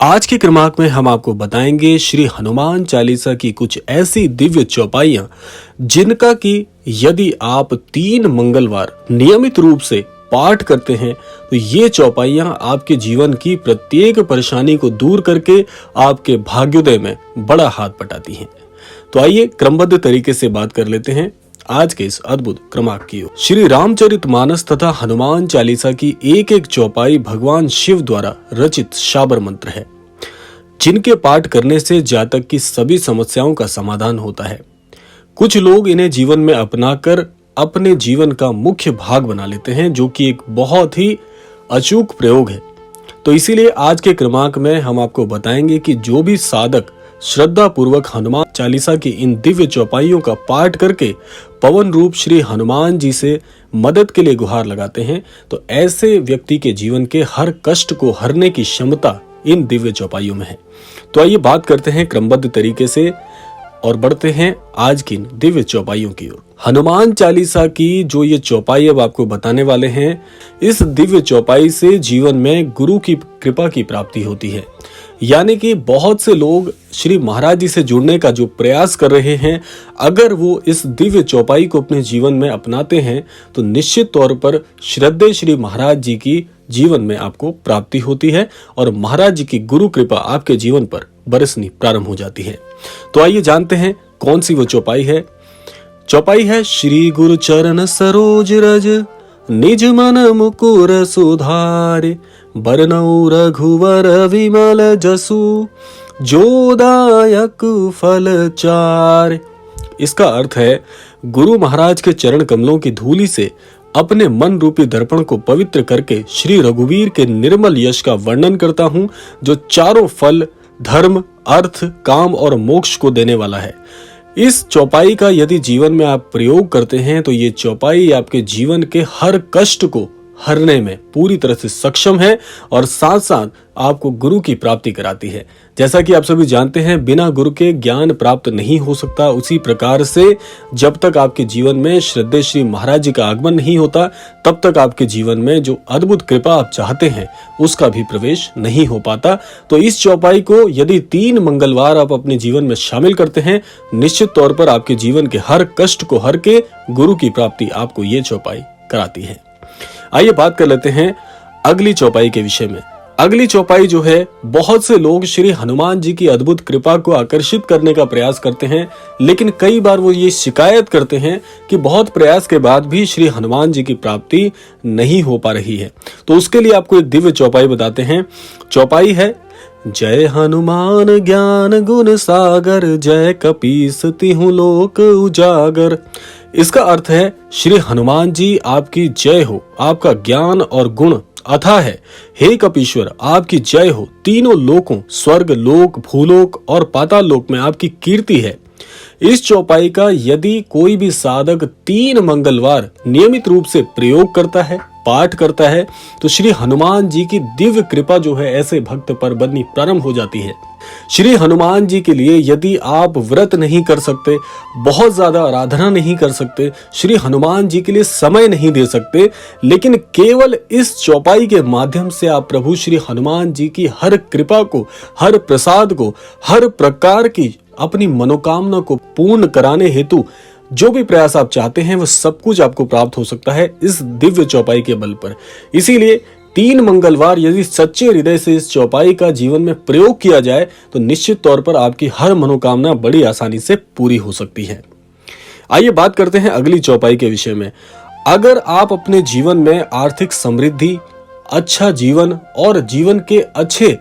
आज के क्रमांक में हम आपको बताएंगे श्री हनुमान चालीसा की कुछ ऐसी दिव्य चौपाइयां जिनका कि यदि आप 3 मंगलवार नियमित रूप से पाठ करते हैं तो ये चौपाइयां आपके जीवन की प्रत्येक परेशानी को दूर करके आपके भाग्योदय में बड़ा हाथ बटाती हैं। तो आइए क्रमबद्ध तरीके से बात कर लेते हैं आज के इस अद्भुत क्रमांक की ओर। श्री रामचरितमानस तथा हनुमान चालीसा की एक एक चौपाई भगवान शिव द्वारा रचित शाबर मंत्र है, जिनके पाठ करने से जातक की सभी समस्याओं का समाधान होता है। कुछ लोग इन्हें जीवन में अपनाकर अपने जीवन का मुख्य भाग बना लेते हैं, जो कि एक बहुत ही अचूक प्रयोग है। तो इसीलिए आज के क्रमांक में हम आपको बताएंगे कि जो भी साधक श्रद्धा पूर्वक हनुमान चालीसा की इन दिव्य चौपाइयों का पाठ करके पवन रूप श्री हनुमान जी से मदद के लिए गुहार लगाते हैं, तो ऐसे व्यक्ति के जीवन के हर कष्ट को हरने की क्षमता इन दिव्य चौपाइयों में है। तो आइए बात करते हैं क्रमबद्ध तरीके से और बढ़ते हैं आज की दिव्य चौपाइयों की ओर। हनुमान चालीसा की जो ये चौपाई अब आपको बताने वाले हैं, इस दिव्य चौपाई से जीवन में गुरु की कृपा की प्राप्ति होती है। यानी कि बहुत से लोग श्री महाराज जी से जुड़ने का जो प्रयास कर रहे हैं, अगर वो इस दिव्य चौपाई को अपने जीवन में अपनाते हैं तो निश्चित तौर पर श्रद्धेय श्री महाराज जी की जीवन में आपको प्राप्ति होती है और महाराज जी की गुरु कृपा आपके जीवन पर बरसनी प्रारंभ हो जाती है। तो आइए जानते हैं कौन सी वो चौपाई है। चौपाई है श्री गुरु चरण सरोज रज निज मन मुकुर सुधारे बरनऊ रघुवर विमल जसु जोदायक फल चार। इसका अर्थ है, गुरु महाराज के चरण कमलों की धूलि से अपने मन रूपी दर्पण को पवित्र करके श्री रघुवीर के निर्मल यश का वर्णन करता हूं, जो चारों फल धर्म अर्थ काम और मोक्ष को देने वाला है। इस चौपाई का यदि जीवन में आप प्रयोग करते हैं तो ये चौपाई आपके जीवन के हर कष्ट को हरने में पूरी तरह से सक्षम है और साथ साथ आपको गुरु की प्राप्ति कराती है। जैसा कि आप सभी जानते हैं, बिना गुरु के ज्ञान प्राप्त नहीं हो सकता। उसी प्रकार से जब तक आपके जीवन में श्रद्धेय श्री महाराज जी का आगमन नहीं होता, तब तक आपके जीवन में जो अद्भुत कृपा आप चाहते हैं उसका भी प्रवेश नहीं हो पाता। तो इस चौपाई को यदि 3 मंगलवार आप अपने जीवन में शामिल करते हैं, निश्चित तौर पर आपके जीवन के हर कष्ट को हर के गुरु की प्राप्ति आपको ये चौपाई कराती है। आइए बात कर लेते हैं अगली चौपाई के विषय में। अगली चौपाई जो है, बहुत से लोग श्री हनुमान जी की अद्भुत कृपा को आकर्षित करने का प्रयास करते हैं, लेकिन कई बार वो ये शिकायत करते हैं कि बहुत प्रयास के बाद भी श्री हनुमान जी की प्राप्ति नहीं हो पा रही है। तो उसके लिए आपको एक दिव्य चौपाई बताते हैं। चौपाई है जय हनुमान ज्ञान गुण सागर जय कपीस तिहु लोक उजागर। इसका अर्थ है, श्री हनुमान जी आपकी जय हो, आपका ज्ञान और गुण अथाह है। हे कपीश्वर, आपकी जय हो, तीनों लोकों स्वर्ग लोक भूलोक और पाताल लोक में आपकी कीर्ति है। इस चौपाई का यदि कोई भी साधक 3 मंगलवार नियमित रूप से प्रयोग करता है, पाठ करता है, तो श्री हनुमान जी की दिव्य कृपा जो है ऐसे भक्त पर बननी प्रारंभ हो जाती है। श्री हनुमान जी के लिए यदि आप व्रत नहीं कर सकते, बहुत ज्यादा आराधना नहीं कर सकते, श्री हनुमान जी के लिए समय नहीं दे सकते, लेकिन केवल इस चौपाई के माध्यम से आप प्रभु श्री हनुमान जी की हर कृपा को, हर प्रसाद को, हर प्रकार की अपनी मनोकामना को पूर्ण कराने हेतु जो भी प्रयास आप चाहते हैं वह सब कुछ आपको प्राप्त हो सकता है इस दिव्य चौपाई के बल पर। इसीलिए 3 मंगलवार यदि सच्चे हृदय से इस चौपाई का जीवन में प्रयोग किया जाए तो निश्चित तौर पर आपकी हर मनोकामना बड़ी आसानी से पूरी हो सकती है। आइए बात करते हैं अगली चौपाई के विषय में। अगर आप अपने जीवन में आर्थिक समृद्धि, अच्छा जीवन और जीवन के अच्छे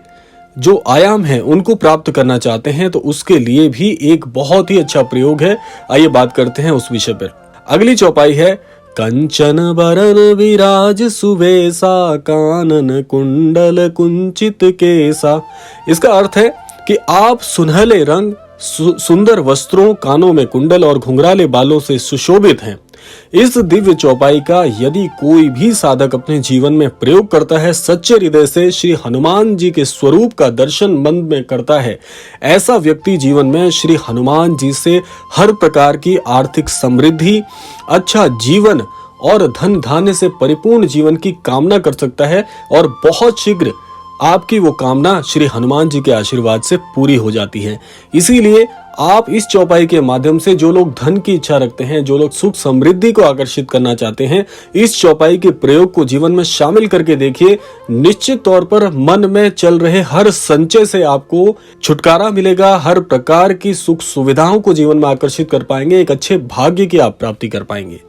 जो आयाम हैं उनको प्राप्त करना चाहते हैं, तो उसके लिए भी एक बहुत ही अच्छा प्रयोग है। आइए बात करते हैं उस विषय पर। अगली चौपाई है कंचन बरन विराज सुवेसा कानन कुंडल कुंचित केसा। इसका अर्थ है कि आप सुनहले रंग, सुंदर वस्त्रों, कानों में कुंडल और घुंघराले बालों से सुशोभित हैं। इस दिव्य चौपाई का यदि कोई भी साधक अपने जीवन में प्रयोग करता है, सच्चे हृदय से श्री हनुमान जी के स्वरूप का दर्शन मन में करता है, ऐसा व्यक्ति जीवन में श्री हनुमान जी से हर प्रकार की आर्थिक समृद्धि, अच्छा जीवन और धन धान्य से परिपूर्ण जीवन की कामना कर सकता है और बहुत शीघ्र आपकी वो कामना श्री हनुमान जी के आशीर्वाद से पूरी हो जाती है। इसीलिए आप इस चौपाई के माध्यम से जो लोग धन की इच्छा रखते हैं, जो लोग सुख समृद्धि को आकर्षित करना चाहते हैं, इस चौपाई के प्रयोग को जीवन में शामिल करके देखिए। निश्चित तौर पर मन में चल रहे हर संचय से आपको छुटकारा मिलेगा। हर प्रकार की सुख सुविधाओं को जीवन में आकर्षित कर पाएंगे। एक अच्छे भाग्य की आप प्राप्ति कर पाएंगे।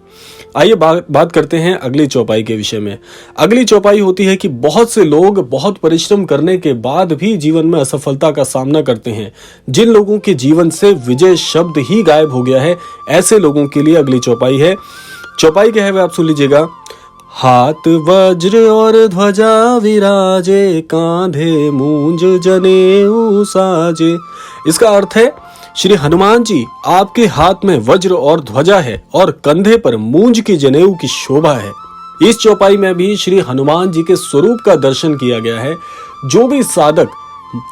आइए बात करते हैं अगली चौपाई के विषय में। अगली चौपाई होती है कि बहुत से लोग बहुत परिश्रम करने के बाद भी जीवन में असफलता का सामना करते हैं। जिन लोगों के जीवन से विजय शब्द ही गायब हो गया है, ऐसे लोगों के लिए अगली चौपाई है। चौपाई क्या है वह आप सुन लीजिएगा। हाथ वज्र और ध्वजा विराजे, कांधे मूंज जनेऊ साजे। इसका अर्थ है श्री हनुमान जी आपके हाथ में वज्र और ध्वजा है और कंधे पर मूंज की जनेऊ की शोभा है। इस चौपाई में भी श्री हनुमान जी के स्वरूप का दर्शन किया गया है। जो भी साधक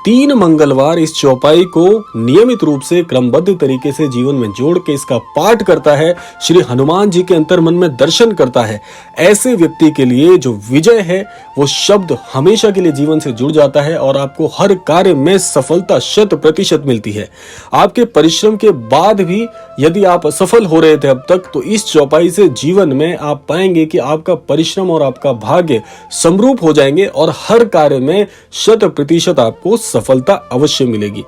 3 मंगलवार इस चौपाई को नियमित रूप से क्रमबद्ध तरीके से जीवन में जोड़ के इसका पाठ करता है, श्री हनुमान जी के अंतर्मन में दर्शन करता है, ऐसे व्यक्ति के लिए जो विजय है वो शब्द हमेशा के लिए जीवन से जुड़ जाता है और आपको हर कार्य में सफलता 100% मिलती है। आपके परिश्रम के बाद भी यदि आप असफल हो रहे थे अब तक, तो इस चौपाई से जीवन में आप पाएंगे कि आपका परिश्रम और आपका भाग्य समरूप हो जाएंगे और हर कार्य में 100% आपको सफलता अवश्य मिलेगी।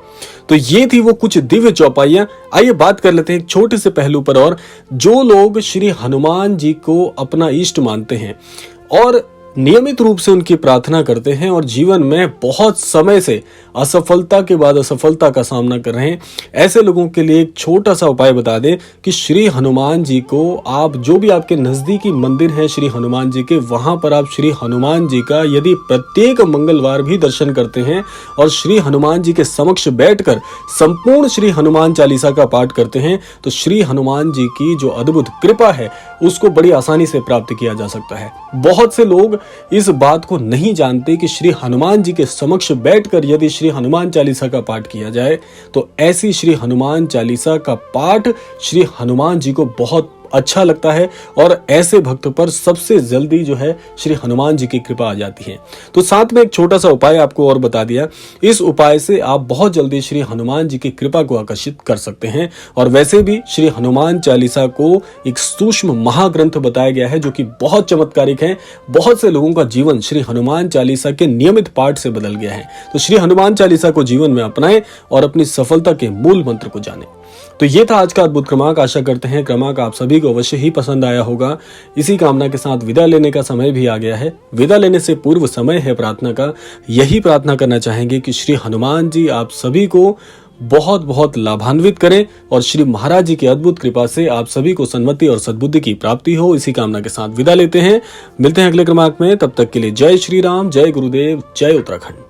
तो ये थी वो कुछ दिव्य चौपाइयां। आइए बात कर लेते हैं एक छोटे से पहलू पर। और जो लोग श्री हनुमान जी को अपना इष्ट मानते हैं और नियमित रूप से उनकी प्रार्थना करते हैं और जीवन में बहुत समय से असफलता के बाद असफलता का सामना कर रहे हैं, ऐसे लोगों के लिए एक छोटा सा उपाय बता दें कि श्री हनुमान जी को आप जो भी आपके नजदीकी मंदिर है श्री हनुमान जी के, वहां पर आप श्री हनुमान जी का यदि प्रत्येक मंगलवार भी दर्शन करते हैं और श्री हनुमान जी के समक्ष बैठकर संपूर्ण श्री हनुमान चालीसा का पाठ करते हैं, तो श्री हनुमान जी की जो अद्भुत कृपा है उसको बड़ी आसानी से प्राप्त किया जा सकता है। बहुत से लोग इस बात को नहीं जानते कि श्री हनुमान जी के समक्ष बैठकर यदि श्री हनुमान चालीसा का पाठ किया जाए तो ऐसी श्री हनुमान चालीसा का पाठ श्री हनुमान जी को बहुत अच्छा लगता है और ऐसे भक्त पर सबसे जल्दी जो है श्री हनुमान जी की कृपा आ जाती है। तो साथ में एक छोटा सा उपाय आपको और बता दिया। इस उपाय से आप बहुत जल्दी श्री हनुमान जी की कृपा को आकर्षित कर सकते हैं। और वैसे भी श्री हनुमान चालीसा को एक सूक्ष्म महाग्रंथ बताया गया है जो कि बहुत चमत्कारिक है। बहुत से लोगों का जीवन श्री हनुमान चालीसा के नियमित पाठ से बदल गया है। तो श्री हनुमान चालीसा को जीवन में अपनाएं और अपनी सफलता के मूल मंत्र को जानें। तो ये था आज का अद्भुत क्रमांक। आशा करते हैं क्रमांक आप सभी को अवश्य ही पसंद आया होगा। इसी कामना के साथ विदा लेने का समय भी आ गया है। विदा लेने से पूर्व समय है प्रार्थना का। यही प्रार्थना करना चाहेंगे कि श्री हनुमान जी आप सभी को बहुत बहुत लाभान्वित करें और श्री महाराज जी की अद्भुत कृपा से आप सभी को सन्मति और सद्बुद्धि की प्राप्ति हो। इसी कामना के साथ विदा लेते हैं। मिलते हैं अगले क्रमांक में। तब तक के लिए जय श्री राम, जय गुरुदेव, जय उत्तराखंड।